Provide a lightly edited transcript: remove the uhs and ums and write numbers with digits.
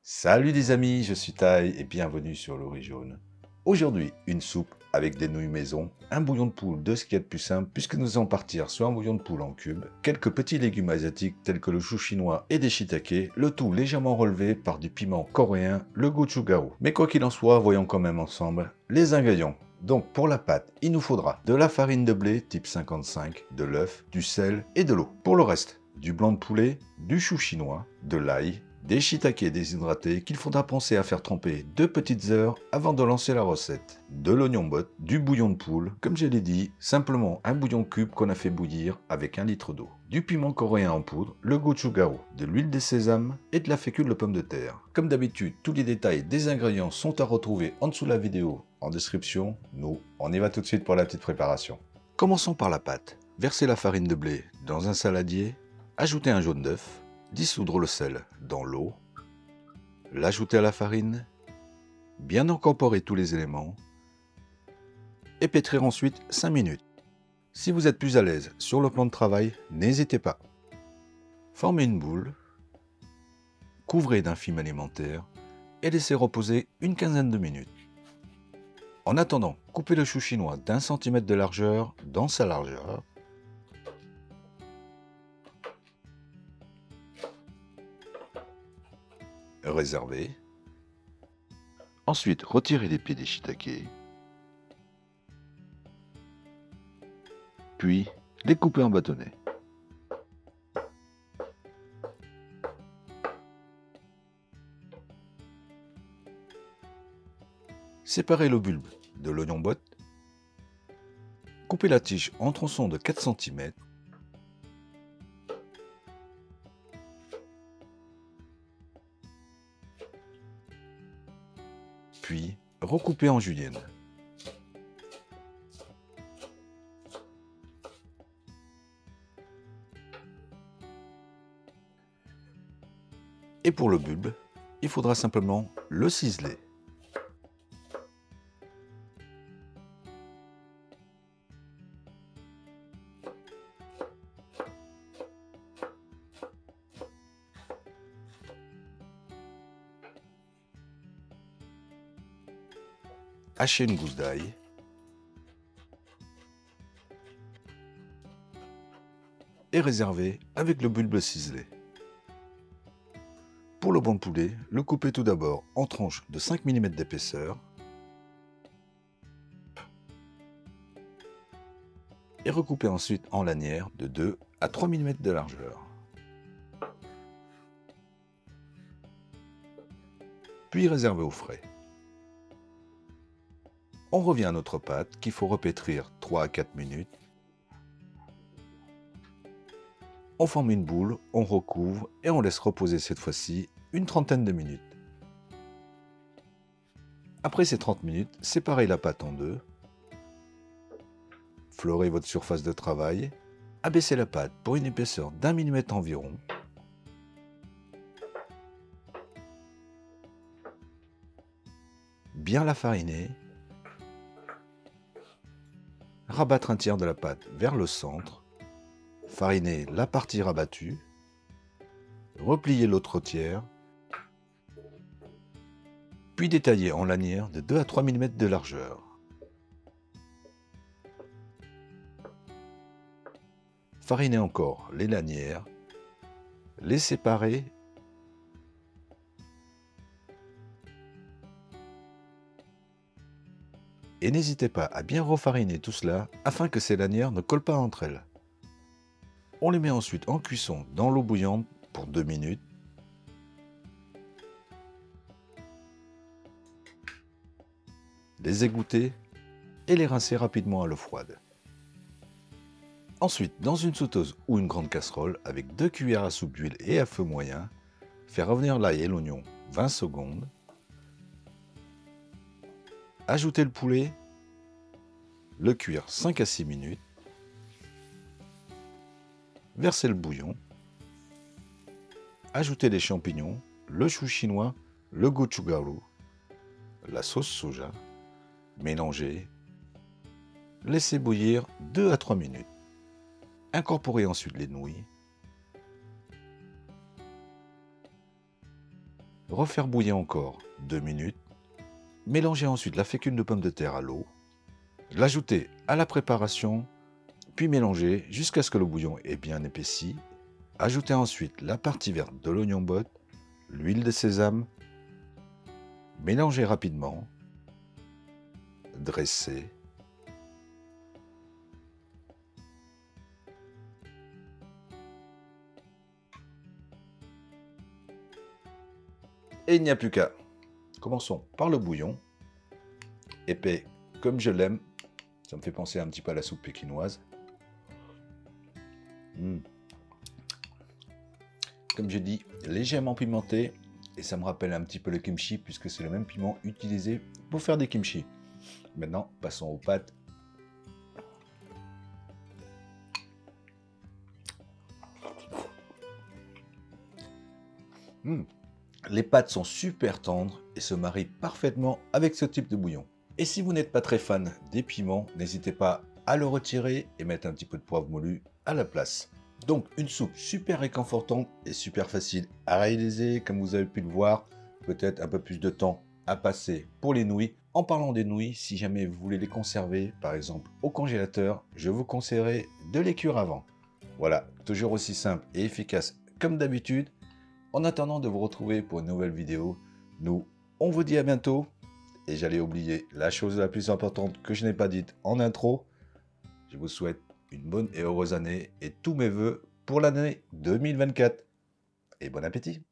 Salut les amis, je suis Tai et bienvenue sur l'Ori Jaune. Aujourd'hui, une soupe avec des nouilles maison, un bouillon de poule de ce qu'il y a de plus simple puisque nous allons partir sur un bouillon de poule en cubes, quelques petits légumes asiatiques tels que le chou chinois et des shiitake, le tout légèrement relevé par du piment coréen, le gochugaru. Mais quoi qu'il en soit, voyons quand même ensemble les ingrédients. Donc pour la pâte, il nous faudra de la farine de blé type 55, de l'œuf, du sel et de l'eau. Pour le reste, du blanc de poulet, du chou chinois, de l'ail, des shiitake déshydratés qu'il faudra penser à faire tremper 2 petites heures avant de lancer la recette. De l'oignon botte, du bouillon de poule, comme je l'ai dit, simplement un bouillon cube qu'on a fait bouillir avec 1 litre d'eau. Du piment coréen en poudre, le gochugaru, de l'huile de sésame et de la fécule de pomme de terre. Comme d'habitude, tous les détails des ingrédients sont à retrouver en dessous de la vidéo en description. Nous, on y va tout de suite pour la petite préparation. Commençons par la pâte. Versez la farine de blé dans un saladier, ajoutez un jaune d'œuf, dissoudre le sel dans l'eau, l'ajouter à la farine, bien incorporer tous les éléments et pétrir ensuite 5 minutes. Si vous êtes plus à l'aise sur le plan de travail, n'hésitez pas. Formez une boule, couvrez d'un film alimentaire et laissez reposer une quinzaine de minutes. En attendant, coupez le chou chinois d'1 cm de largeur dans sa largeur. Réservez. Ensuite, retirez les pieds des shiitake. Puis, les couper en bâtonnets. Séparez le bulbe de l'oignon botte. Coupez la tige en tronçons de 4 cm. Puis, recoupez en julienne. Et pour le bulbe, il faudra simplement le ciseler. Hachez une gousse d'ail. Et réservez avec le bulbe ciselé. Pour le blanc de poulet, le coupez tout d'abord en tranches de 5 mm d'épaisseur et recoupez ensuite en lanières de 2 à 3 mm de largeur. Puis réservez au frais. On revient à notre pâte qu'il faut repétrir 3 à 4 minutes. On forme une boule, on recouvre et on laisse reposer cette fois-ci une trentaine de minutes. Après ces 30 minutes, séparez la pâte en deux. Fleurez votre surface de travail. Abaissez la pâte pour une épaisseur d'1 mm environ. Bien la fariner. Rabattre un tiers de la pâte vers le centre. Fariner la partie rabattue. Replier l'autre tiers. Puis détailler en lanières de 2 à 3 mm de largeur. Fariner encore les lanières. Les séparer. Et n'hésitez pas à bien refariner tout cela afin que ces lanières ne collent pas entre elles. On les met ensuite en cuisson dans l'eau bouillante pour 2 minutes. Les égoutter et les rincer rapidement à l'eau froide. Ensuite, dans une sauteuse ou une grande casserole, avec 2 cuillères à soupe d'huile et à feu moyen, faire revenir l'ail et l'oignon 20 secondes. Ajouter le poulet, le cuire 5 à 6 minutes. Verser le bouillon. Ajouter les champignons, le chou chinois, le gochugaru, la sauce soja. Mélanger. Laissez bouillir 2 à 3 minutes. Incorporez ensuite les nouilles. refaire bouillir encore 2 minutes, mélanger ensuite la fécule de pomme de terre à l'eau, l'ajouter à la préparation, puis mélanger jusqu'à ce que le bouillon ait bien épaissi. Ajouter ensuite la partie verte de l'oignon botte, l'huile de sésame, mélanger rapidement, dresser, et il n'y a plus qu'à. Commençons par le bouillon, épais comme je l'aime. Ça me fait penser un petit peu à la soupe pékinoise. Comme je dis, légèrement pimenté, et ça me rappelle un petit peu le kimchi puisque c'est le même piment utilisé pour faire des kimchi. Maintenant, passons aux pâtes. Les pâtes sont super tendres et se marient parfaitement avec ce type de bouillon. Et si vous n'êtes pas très fan des piments, n'hésitez pas à le retirer et mettre un petit peu de poivre moulu à la place. Donc une soupe super réconfortante et super facile à réaliser, comme vous avez pu le voir. Peut-être un peu plus de temps à passer pour les nouilles. En parlant des nouilles, si jamais vous voulez les conserver, par exemple au congélateur, je vous conseillerais de les cuire avant. Voilà, toujours aussi simple et efficace comme d'habitude. En attendant de vous retrouver pour une nouvelle vidéo, nous, on vous dit à bientôt. Et j'allais oublier la chose la plus importante que je n'ai pas dite en intro. Je vous souhaite une bonne et heureuse année et tous mes voeux pour l'année 2024. Et bon appétit!